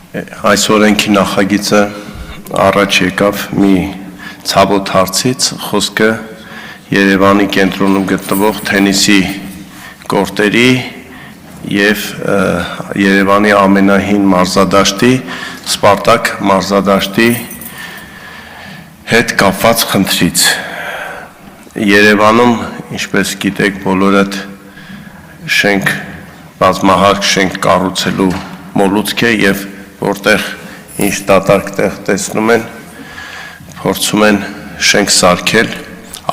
Այս օրենքի նախագիծը առաջ եկավ մի ցավոտ հարցից, խոսքը Երևանի կենտրոնում գտնվող թենիսի կորտերի եւ Երևանի ամենահին մարզադաշտի Սպարտակ մարզադաշտի հետ կապված խնդրից։ Երևանում, ինչպես գիտեք բոլորդ, շենք բազմահարկ շենք կառուցելու մոլուցք է եւ որտեղ ինչ դատարկ տեղ տեսնում են, փորձում են շենք սարքել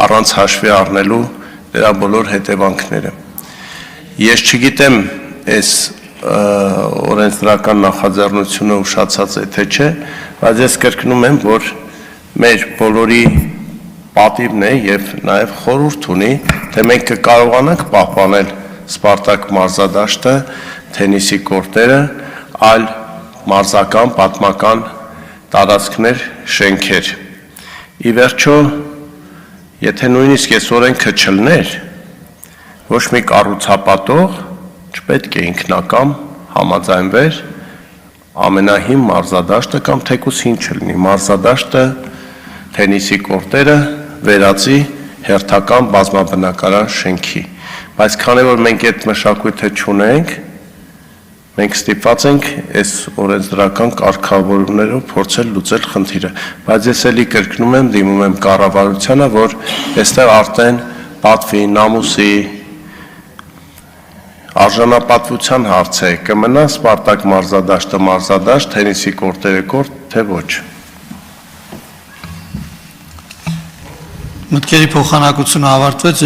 առանց հաշվի առնելու դրա բոլոր հետևանքները։ Ես չգիտեմ այս օրենսդրական նախաձեռնությունը ուշացած է թե չէ, բայց ես կրկնում եմ, որ մեր բոլորի պատիվն է եւ նաեւ խորհուրդ ունի, թե մենք կկարողանանք պահպանել Սպարտակ մարզադաշտը, թենիսի կորտերը, այլ մարզական, պատմական տարածքներ, շենքեր։ Ի վերջո, եթե նույնիսկ այս օրենքը չլներ, ոչ մի կառուցապատող չպետք է ինքնակամ համաձայնվեր ամենահին մարզադաշտը կամ թեկուզ ինչ լինի, մարզադաշտը, թենիսի կորտերը վերածի հերթական բազմաբնակարան շենքի։ Բայց քանի որ մենք այդ մշակույթը չունենք, մենք ստիպված ենք այս օրենսդրական կարգավորումներով փորձել լուծել խնդիրը, բայց ես էլի կրկնում եմ, դիմում եմ կառավարությանը, որ այստեղ արդեն պատվի, նամուսի, արժանապատվության հարց է, կմնա Սպարտակ մարզադաշտը մարզադաշտ, թենիսի կորտերը կորտ, թե ոչ։ Մտքերի փոխանակությունը ավարտվեց,